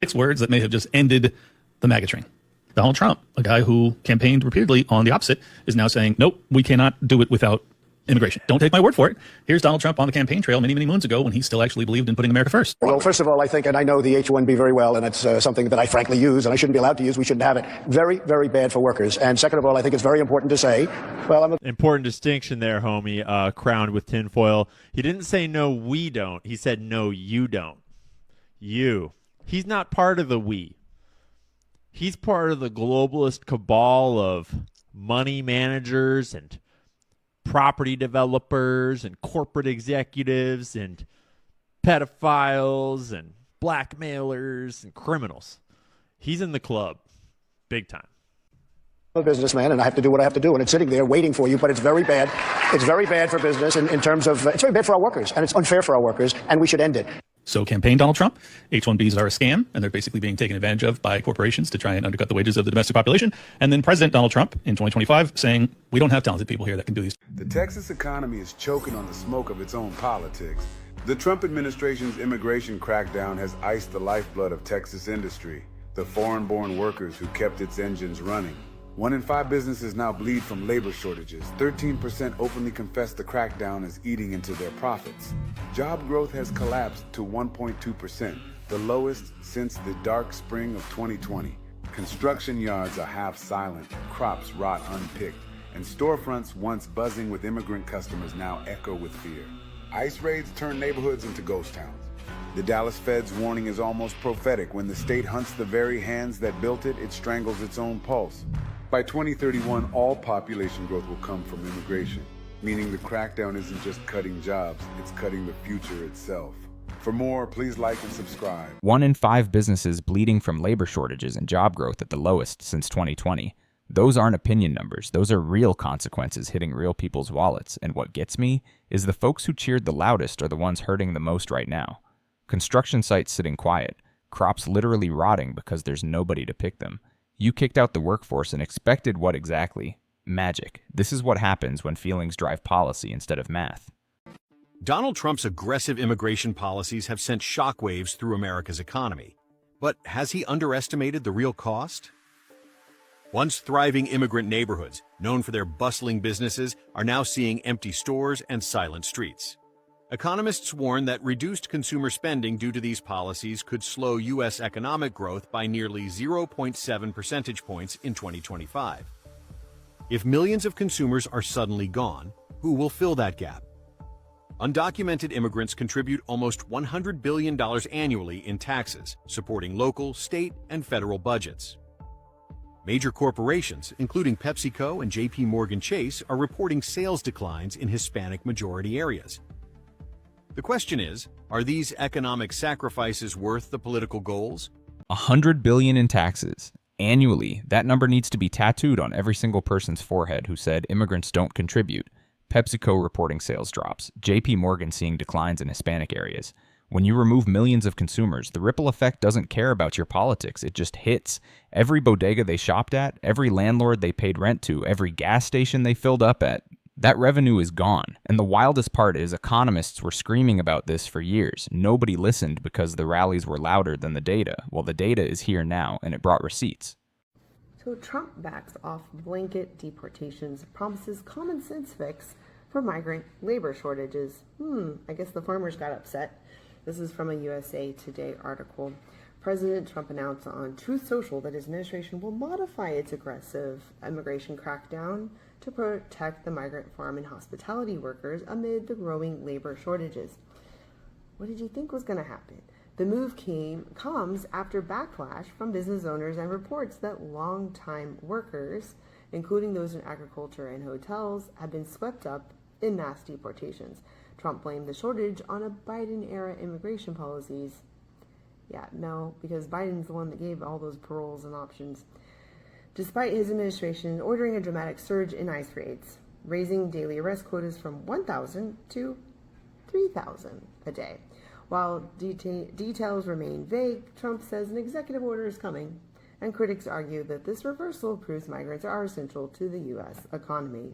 6 words that may have just ended the MAGA train. Donald Trump, a guy who campaigned repeatedly on the opposite, is now saying, nope, we cannot do it without immigration. Don't take my word for it. Here's Donald Trump on the campaign trail many, many moons ago when he still actually believed in putting America first. Well, first of all, I think, and I know the H-1B very well, and it's something that I frankly use, and I shouldn't be allowed to use. We shouldn't have it. Very, very bad for workers. And second of all, I think it's very important to say, important distinction there, homie, crowned with tinfoil. He didn't say, no, we don't. He said, no, you don't. You. He's not part of the we. He's part of the globalist cabal of money managers and property developers and corporate executives and pedophiles and blackmailers and criminals. He's in the club big time. I'm a businessman, and I have to do what I have to do, and it's sitting there waiting for you, but it's very bad. It's very bad for business in terms of, it's very bad for our workers, and it's unfair for our workers, and we should end it. So campaign Donald Trump, H-1Bs are a scam, and they're basically being taken advantage of by corporations to try and undercut the wages of the domestic population. And then President Donald Trump in 2025 saying, we don't have talented people here that can do these. The Texas economy is choking on the smoke of its own politics. The Trump administration's immigration crackdown has iced the lifeblood of Texas industry, the foreign-born workers who kept its engines running. 1 in 5 businesses now bleed from labor shortages. 13% openly confess the crackdown is eating into their profits. Job growth has collapsed to 1.2%, the lowest since the dark spring of 2020. Construction yards are half silent, crops rot unpicked, and storefronts once buzzing with immigrant customers now echo with fear. ICE raids turn neighborhoods into ghost towns. The Dallas Fed's warning is almost prophetic. When the state hunts the very hands that built it, it strangles its own pulse. By 2031, all population growth will come from immigration, meaning the crackdown isn't just cutting jobs, it's cutting the future itself. For more, please like and subscribe. 1 in 5 businesses bleeding from labor shortages and job growth at the lowest since 2020. Those aren't opinion numbers. Those are real consequences hitting real people's wallets. And what gets me is the folks who cheered the loudest are the ones hurting the most right now. Construction sites sitting quiet, crops literally rotting because there's nobody to pick them. You kicked out the workforce and expected what exactly? Magic. This is what happens when feelings drive policy instead of math. Donald Trump's aggressive immigration policies have sent shockwaves through America's economy. But has he underestimated the real cost? Once thriving immigrant neighborhoods, known for their bustling businesses, are now seeing empty stores and silent streets. Economists warn that reduced consumer spending due to these policies could slow U.S. economic growth by nearly 0.7 percentage points in 2025. If millions of consumers are suddenly gone, who will fill that gap? Undocumented immigrants contribute almost $100 billion annually in taxes, supporting local, state, and federal budgets. Major corporations, including PepsiCo and JP Chase, are reporting sales declines in Hispanic-majority areas. The question is, are these economic sacrifices worth the political goals? $100 billion in taxes. Annually, that number needs to be tattooed on every single person's forehead who said immigrants don't contribute. PepsiCo reporting sales drops. JP Morgan seeing declines in Hispanic areas. When you remove millions of consumers, the ripple effect doesn't care about your politics. It just hits. Every bodega they shopped at, every landlord they paid rent to, every gas station they filled up at, that revenue is gone. And the wildest part is economists were screaming about this for years. Nobody listened because the rallies were louder than the data. Well, the data is here now, and it brought receipts. So Trump backs off blanket deportations, promises common sense fix for migrant labor shortages. I guess the farmers got upset. This is from a USA Today article. President Trump announced on Truth Social that his administration will modify its aggressive immigration crackdown to protect the migrant farm and hospitality workers amid the growing labor shortages. What did you think was going to happen? The move comes after backlash from business owners and reports that longtime workers, including those in agriculture and hotels, have been swept up in mass deportations. Trump blamed the shortage on a Biden-era immigration policies. Yeah, no, because Biden's the one that gave all those paroles and options. Despite his administration ordering a dramatic surge in ICE raids, raising daily arrest quotas from 1,000 to 3,000 a day. While details remain vague, Trump says an executive order is coming, and critics argue that this reversal proves migrants are essential to the U.S. economy.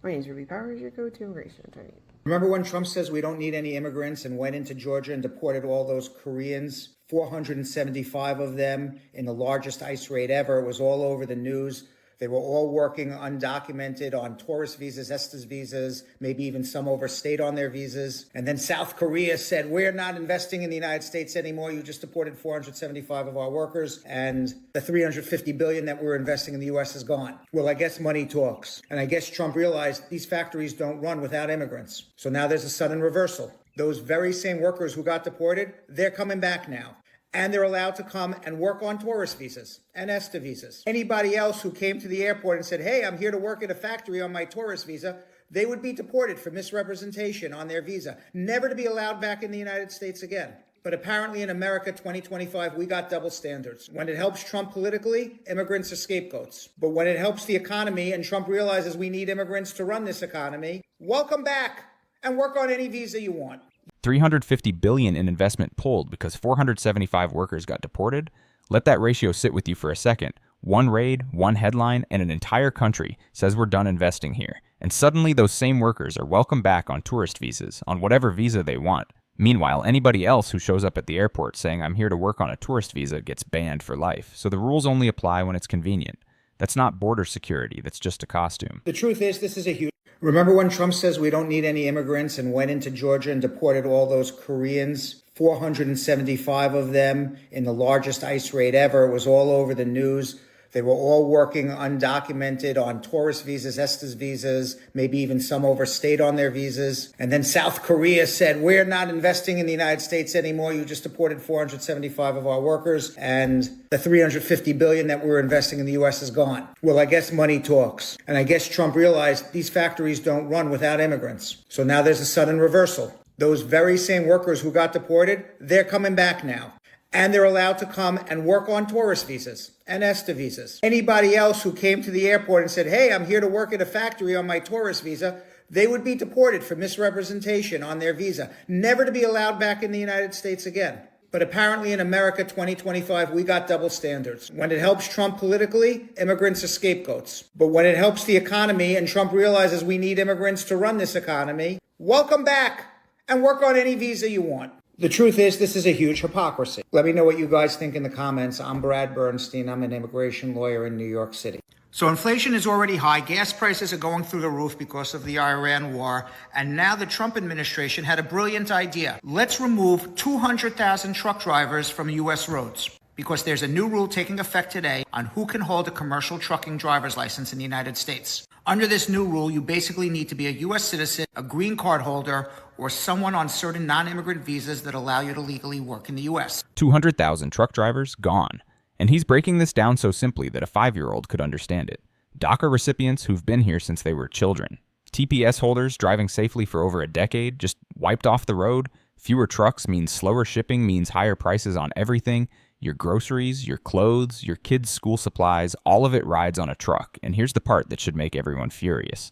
My name is Ruby Powers, your go-to immigration attorney. Remember when Trump says we don't need any immigrants and went into Georgia and deported all those Koreans 475 of them in the largest ICE raid ever. It was all over the news. They were all working undocumented on tourist visas, Estes visas, maybe even some overstayed on their visas. And then South Korea said, we're not investing in the United States anymore. You just deported 475 of our workers, and the $350 billion that we're investing in the U.S. is gone. Well, I guess money talks. And I guess Trump realized these factories don't run without immigrants. So now there's a sudden reversal. Those very same workers who got deported, they're coming back now. And they're allowed to come and work on tourist visas and ESTA visas. Anybody else who came to the airport and said, hey, I'm here to work at a factory on my tourist visa, they would be deported for misrepresentation on their visa, never to be allowed back in the United States again. But apparently in America 2025, we got double standards. When it helps Trump politically, immigrants are scapegoats. But when it helps the economy and Trump realizes we need immigrants to run this economy, welcome back and work on any visa you want. $350 billion in investment pulled because 475 workers got deported? Let that ratio sit with you for a second. One raid, one headline, and an entire country says we're done investing here. And suddenly those same workers are welcome back on tourist visas, on whatever visa they want. Meanwhile, anybody else who shows up at the airport saying I'm here to work on a tourist visa gets banned for life. So the rules only apply when it's convenient. That's not border security, that's just a costume. The truth is, this is a huge... Remember when Trump says we don't need any immigrants and went into Georgia and deported all those Koreans? 475 of them in the largest ICE raid ever. It was all over the news. They were all working undocumented on tourist visas, Estes visas, maybe even some overstayed on their visas. And then South Korea said, we're not investing in the United States anymore. You just deported 475 of our workers, and the $350 billion that we're investing in the U.S. is gone. Well, I guess money talks. And I guess Trump realized these factories don't run without immigrants. So now there's a sudden reversal. Those very same workers who got deported, they're coming back now. And they're allowed to come and work on tourist visas and ESTA visas. Anybody else who came to the airport and said, hey, I'm here to work at a factory on my tourist visa, they would be deported for misrepresentation on their visa, never to be allowed back in the United States again. But apparently in America 2025, we got double standards. When it helps Trump politically, immigrants are scapegoats. But when it helps the economy and Trump realizes we need immigrants to run this economy, welcome back and work on any visa you want. The truth is, this is a huge hypocrisy. Let me know what you guys think in the comments. I'm Brad Bernstein. I'm an immigration lawyer in New York City. So inflation is already high. Gas prices are going through the roof because of the Iran war. And now the Trump administration had a brilliant idea. Let's remove 200,000 truck drivers from U.S. roads, because there's a new rule taking effect today on who can hold a commercial trucking driver's license in the United States. Under this new rule, you basically need to be a U.S. citizen, a green card holder, or someone on certain non-immigrant visas that allow you to legally work in the U.S. 200,000 truck drivers gone. And he's breaking this down so simply that a 5-year-old could understand it. DACA recipients who've been here since they were children. TPS holders driving safely for over a decade, just wiped off the road. Fewer trucks means slower shipping, means higher prices on everything. Your groceries, your clothes, your kids' school supplies, all of it rides on a truck. And here's the part that should make everyone furious.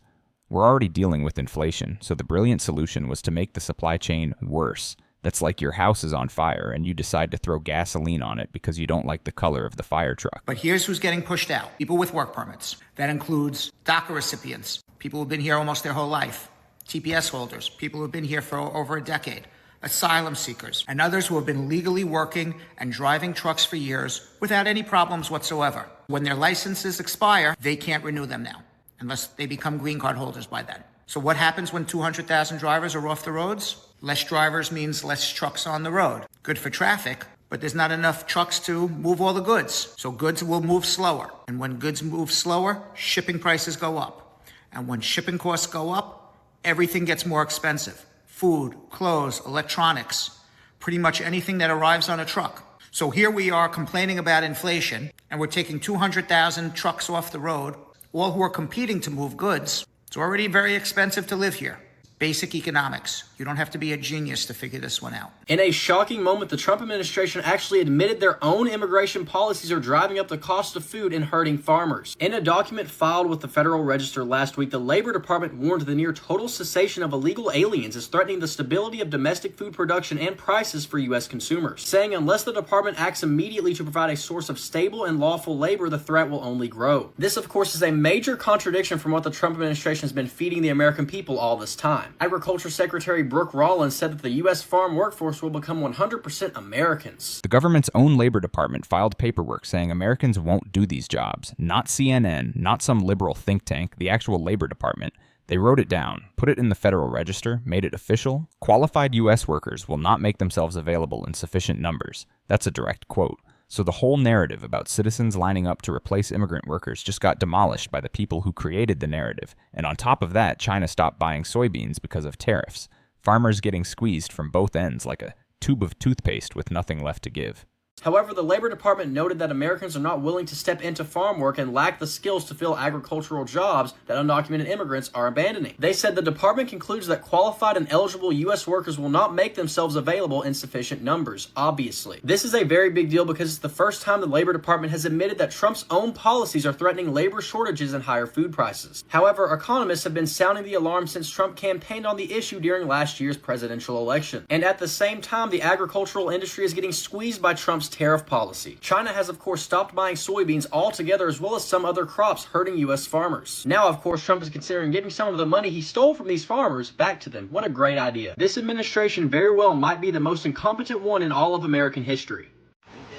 We're already dealing with inflation, so the brilliant solution was to make the supply chain worse. That's like your house is on fire and you decide to throw gasoline on it because you don't like the color of the fire truck. But here's who's getting pushed out. People with work permits. That includes DACA recipients, people who've been here almost their whole life, TPS holders, people who've been here for over a decade, asylum seekers, and others who have been legally working and driving trucks for years without any problems whatsoever. When their licenses expire, they can't renew them now, unless they become green card holders by then. So what happens when 200,000 drivers are off the roads? Less drivers means less trucks on the road. Good for traffic, but there's not enough trucks to move all the goods. So goods will move slower. And when goods move slower, shipping prices go up. And when shipping costs go up, everything gets more expensive. Food, clothes, electronics, pretty much anything that arrives on a truck. So here we are complaining about inflation, and we're taking 200,000 trucks off the road, all who are competing to move goods. It's already very expensive to live here. Basic economics. You don't have to be a genius to figure this one out. In a shocking moment, the Trump administration actually admitted their own immigration policies are driving up the cost of food and hurting farmers. In a document filed with the Federal Register last week, the Labor Department warned the near total cessation of illegal aliens is threatening the stability of domestic food production and prices for U.S. consumers, saying unless the department acts immediately to provide a source of stable and lawful labor, the threat will only grow. This, of course, is a major contradiction from what the Trump administration has been feeding the American people all this time. Agriculture Secretary Brooke Rollins said that the U.S. farm workforce will become 100% Americans. The government's own Labor Department filed paperwork saying Americans won't do these jobs. Not CNN, not some liberal think tank, the actual Labor Department. They wrote it down, put it in the Federal Register, made it official. Qualified U.S. workers will not make themselves available in sufficient numbers. That's a direct quote. So the whole narrative about citizens lining up to replace immigrant workers just got demolished by the people who created the narrative. And on top of that, China stopped buying soybeans because of tariffs. Farmers getting squeezed from both ends like a tube of toothpaste with nothing left to give. However, the Labor Department noted that Americans are not willing to step into farm work and lack the skills to fill agricultural jobs that undocumented immigrants are abandoning. They said the department concludes that qualified and eligible U.S. workers will not make themselves available in sufficient numbers, obviously. This is a very big deal because it's the first time the Labor Department has admitted that Trump's own policies are threatening labor shortages and higher food prices. However, economists have been sounding the alarm since Trump campaigned on the issue during last year's presidential election. And at the same time, the agricultural industry is getting squeezed by Trump's tariff policy. China has, of course, stopped buying soybeans altogether, as well as some other crops, hurting U.S. farmers. Now, of course, Trump is considering giving some of the money he stole from these farmers back to them. What a great idea. This administration very well might be the most incompetent one in all of American history.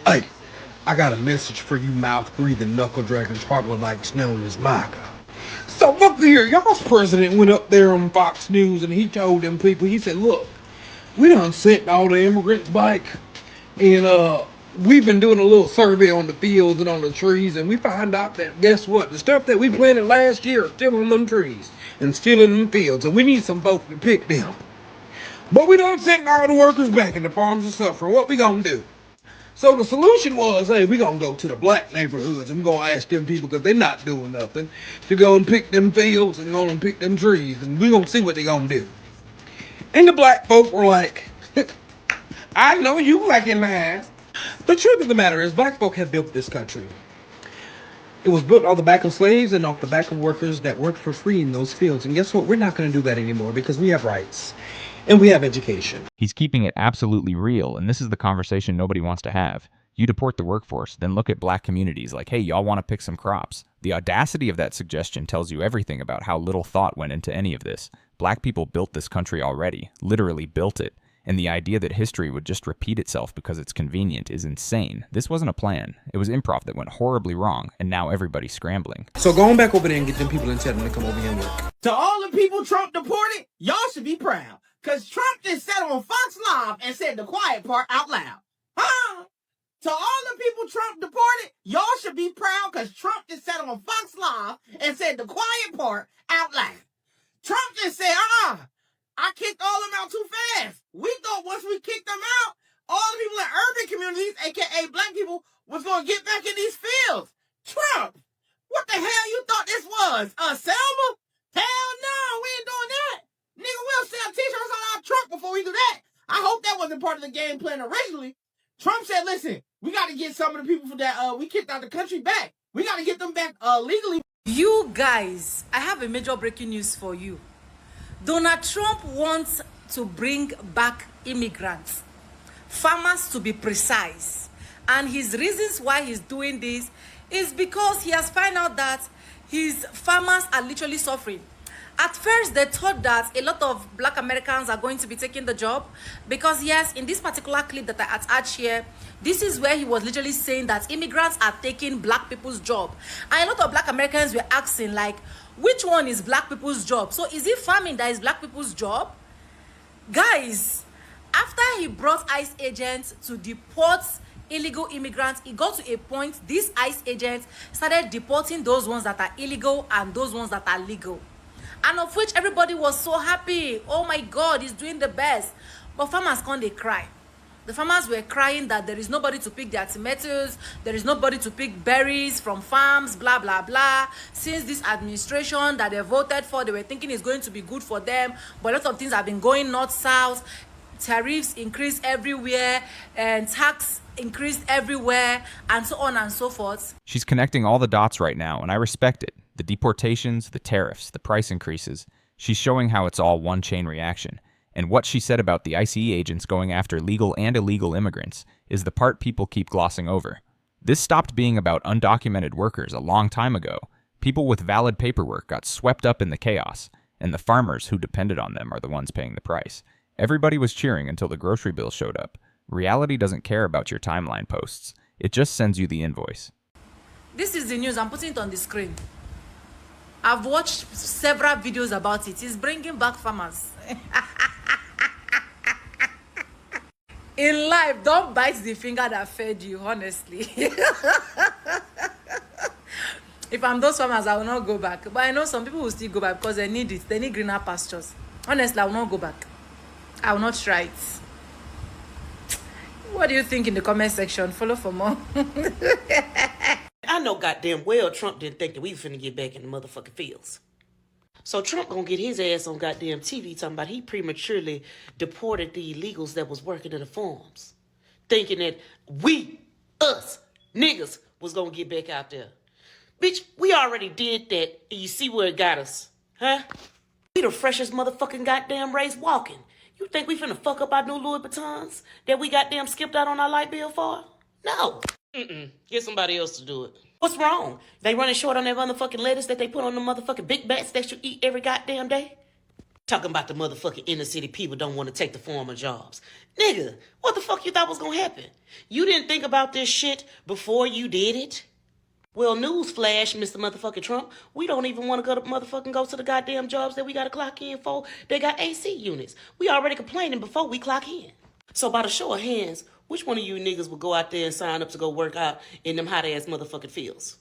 Hey, I got a message for you mouth-breathing knuckle-dragging troglodytes known as MAGA. So look here, y'all's president went up there on Fox News and he told them people, he said, look, we done sent all the immigrants back, and we've been doing a little survey on the fields and on the trees, and we find out that, guess what? The stuff that we planted last year is still on them trees and still in them fields, and we need some folks to pick them. But we done sent all the workers back, and the farms are suffering. What we gonna do? So the solution was, hey, we gonna go to the black neighborhoods and we gonna ask them people, because they're not doing nothing, to go and pick them fields and go and pick them trees, and we gonna see what they gonna do. And the black folk were like, I know you recognize. The truth of the matter is, black folk have built this country. It was built off the back of slaves and off the back of workers that worked for free in those fields. And guess what? We're not going to do that anymore because we have rights and we have education. He's keeping it absolutely real, and this is the conversation nobody wants to have. You deport the workforce, then look at black communities like, hey, y'all want to pick some crops. The audacity of that suggestion tells you everything about how little thought went into any of this. Black people built this country already, literally built it. And the idea that history would just repeat itself because it's convenient is insane. This wasn't a plan. It was improv that went horribly wrong, and now everybody's scrambling. So going back over there and get them people and tell them to come over here and work. To all the people Trump deported, y'all should be proud. Because Trump just sat on Fox Live and said the quiet part out loud. Huh? To all the people Trump deported, y'all should be proud because Trump just sat on Fox Live and said the quiet part out loud. Trump just said, I kicked all of them out too fast. We thought once we kicked them out, all the people in urban communities, aka black people, was going to get back in these fields. Trump, what the hell you thought this was? Selma? Hell no, we ain't doing that. Nigga, we'll sell t-shirts on our truck before we do that. I hope that wasn't part of the game plan originally. Trump said, listen, we got to get some of the people that we kicked out the country back. We got to get them back legally. You guys, I have a major breaking news for you. Donald Trump wants to bring back immigrants, farmers to be precise. And his reasons why he's doing this is because he has found out that his farmers are literally suffering. At first, they thought that a lot of black Americans are going to be taking the job because, yes, in this particular clip that I attached here, this is where he was literally saying that immigrants are taking black people's job. And a lot of black Americans were asking, like, which one is black people's job? So is it farming that is black people's job? Guys, after he brought ICE agents to deport illegal immigrants, it got to a point these ICE agents started deporting those ones that are illegal and those ones that are legal. And of which everybody was so happy. Oh my God, he's doing the best. But farmers can't, they cry. The farmers were crying that there is nobody to pick their tomatoes, there is nobody to pick berries from farms, blah, blah, blah. Since this administration that they voted for, they were thinking it's going to be good for them. But a lot of things have been going north-south. Tariffs increased everywhere, and tax increased everywhere, and so on and so forth. She's connecting all the dots right now, and I respect it. The deportations, the tariffs, the price increases. She's showing how it's all one chain reaction. And what she said about the ICE agents going after legal and illegal immigrants is the part people keep glossing over. This stopped being about undocumented workers a long time ago. People with valid paperwork got swept up in the chaos. and the farmers who depended on them are the ones paying the price. Everybody was cheering until the grocery bill showed up. Reality doesn't care about your timeline posts. It just sends you the invoice. This is the news. I'm putting it on the screen. I've watched several videos about it. It's bringing back farmers. In life, don't bite the finger that fed you, honestly. If I'm those farmers, I will not go back. But I know some people will still go back because they need it. They need greener pastures. Honestly, I will not go back. I will not try it. What do you think in the comment section? Follow for more. I know goddamn well Trump didn't think that we was finna get back in the motherfucking fields. So Trump gonna get his ass on goddamn TV talking about he prematurely deported the illegals that was working in the farms. Thinking that us, niggas, was gonna get back out there. Bitch, we already did that, and you see where it got us, huh? We the freshest motherfucking goddamn race walking. You think we finna fuck up our new Louis Vuittons that we goddamn skipped out on our light bill for? No. Get somebody else to do it. What's wrong? They running short on that motherfucking lettuce that they put on the motherfucking big bats that you eat every goddamn day? Talking about the motherfucking inner city people don't want to take the farmer jobs. Nigga, what the fuck you thought was gonna happen? You didn't think about this shit before you did it? Well, newsflash, Mr. Motherfucking Trump, we don't even want to go to the goddamn jobs that we got to clock in for. They got AC units. We already complaining before we clock in. So by the show of hands, which one of you niggas would go out there and sign up to go work out in them hot-ass motherfucking fields?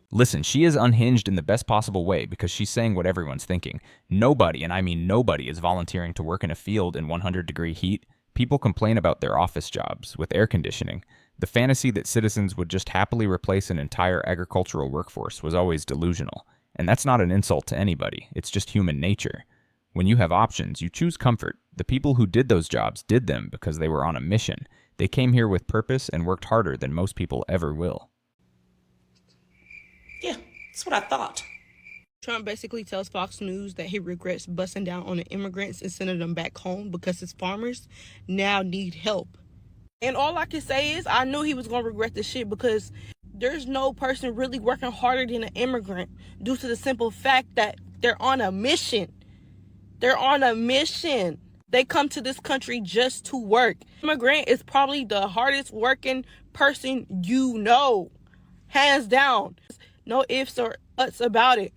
Listen, she is unhinged in the best possible way because she's saying what everyone's thinking. Nobody, and I mean nobody, is volunteering to work in a field in 100-degree heat. People complain about their office jobs with air conditioning. The fantasy that citizens would just happily replace an entire agricultural workforce was always delusional. And that's not an insult to anybody. It's just human nature. When you have options, you choose comfort. The people who did those jobs did them because they were on a mission. They came here with purpose and worked harder than most people ever will. Yeah, that's what I thought. Trump basically tells Fox News that he regrets busting down on the immigrants and sending them back home because his farmers now need help. And all I can say is I knew he was going to regret this shit because there's no person really working harder than an immigrant due to the simple fact that they're on a mission. They're on a mission. They come to this country just to work. Immigrant is probably the hardest working person you know. Hands down. No ifs or buts about it.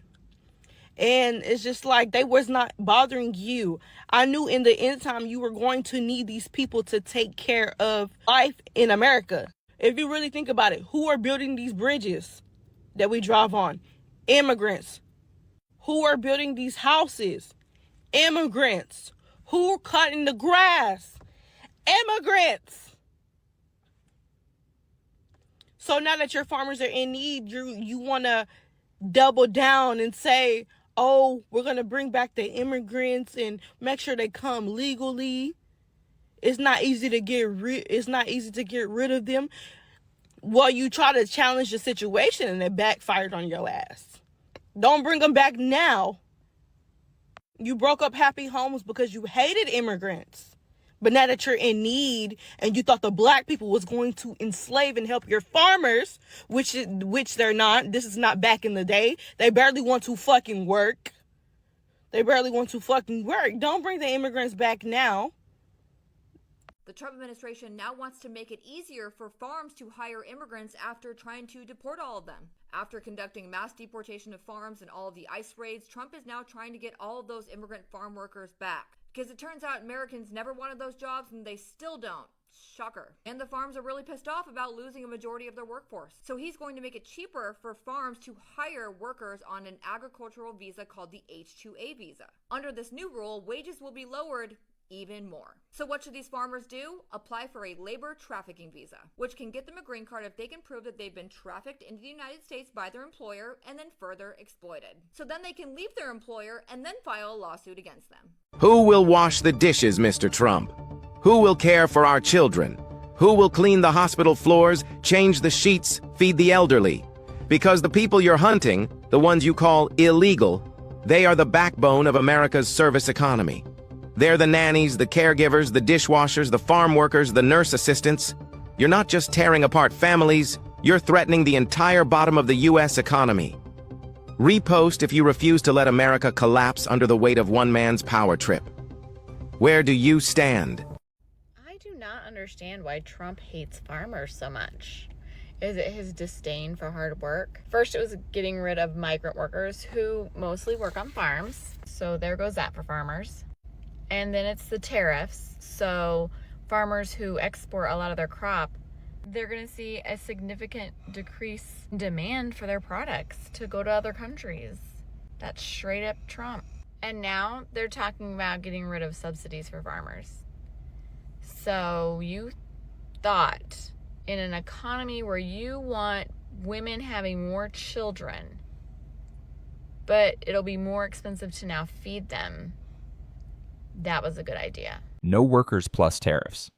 And it's just like they was not bothering you. I knew in the end time you were going to need these people to take care of life in America. If you really think about it, who are building these bridges that we drive on? Immigrants. Who are building these houses? Immigrants. Who are cutting the grass? Immigrants. So now that your farmers are in need, you want to double down and say, oh, we're going to bring back the immigrants and make sure they come legally. It's not easy to get rid of them. Well, you try to challenge the situation and it backfired on your ass. Don't bring them back now. You broke up happy homes because you hated immigrants. But now that you're in need and you thought the black people was going to enslave and help your farmers, which they're not. This is not back in the day. They barely want to fucking work. Don't bring the immigrants back now. The Trump administration now wants to make it easier for farms to hire immigrants after trying to deport all of them. After conducting mass deportation of farms and all of the ICE raids, Trump is now trying to get all of those immigrant farm workers back. Because it turns out Americans never wanted those jobs and they still don't. Shocker. And the farms are really pissed off about losing a majority of their workforce. So he's going to make it cheaper for farms to hire workers on an agricultural visa called the H-2A visa. Under this new rule, wages will be lowered even more. So what should these farmers do? Apply for a labor trafficking visa, which can get them a green card if they can prove that they've been trafficked into the United States by their employer and then further exploited. So then they can leave their employer and then file a lawsuit against them. Who will wash the dishes, Mr. Trump? Who will care for our children? Who will clean the hospital floors, change the sheets, feed the elderly? Because the people you're hunting, the ones you call illegal, they are the backbone of America's service economy. They're the nannies, the caregivers, the dishwashers, the farm workers, the nurse assistants. You're not just tearing apart families, you're threatening the entire bottom of the U.S. economy. Repost if you refuse to let America collapse under the weight of one man's power trip. Where do you stand? I do not understand why Trump hates farmers so much. Is it his disdain for hard work? First, it was getting rid of migrant workers who mostly work on farms. So there goes that for farmers. And then it's the tariffs. So farmers who export a lot of their crop, they're going to see a significant decrease in demand for their products to go to other countries. That's straight up Trump. And now they're talking about getting rid of subsidies for farmers. So you thought in an economy where you want women having more children, but it'll be more expensive to now feed them, that was a good idea. No workers plus tariffs.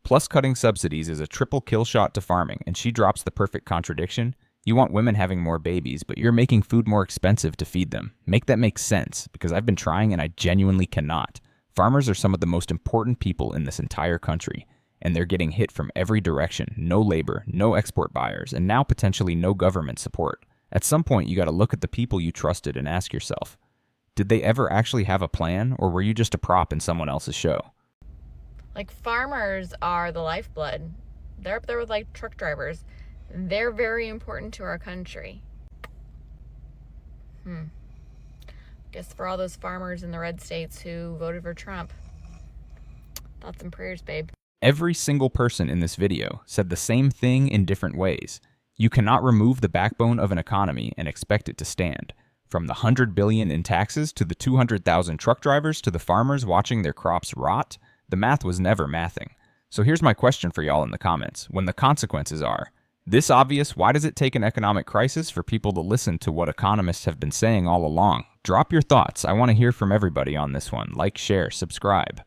Plus cutting subsidies is a triple kill shot to farming, and she drops the perfect contradiction. You want women having more babies, but you're making food more expensive to feed them. Make that make sense, because I've been trying and I genuinely cannot. Farmers are some of the most important people in this entire country, and they're getting hit from every direction. No labor, no export buyers, and now potentially no government support. At some point, you got to look at the people you trusted and ask yourself, did they ever actually have a plan, or were you just a prop in someone else's show? Like, farmers are the lifeblood. They're up there with, like, truck drivers. They're very important to our country. Guess for all those farmers in the red states who voted for Trump, thoughts and prayers, babe. Every single person in this video said the same thing in different ways. You cannot remove the backbone of an economy and expect it to stand. From the $100 billion in taxes to the 200,000 truck drivers to the farmers watching their crops rot, the math was never mathing. So here's my question for y'all in the comments. When the consequences are this obvious, why does it take an economic crisis for people to listen to what economists have been saying all along? Drop your thoughts. I want to hear from everybody on this one. Like, share, subscribe.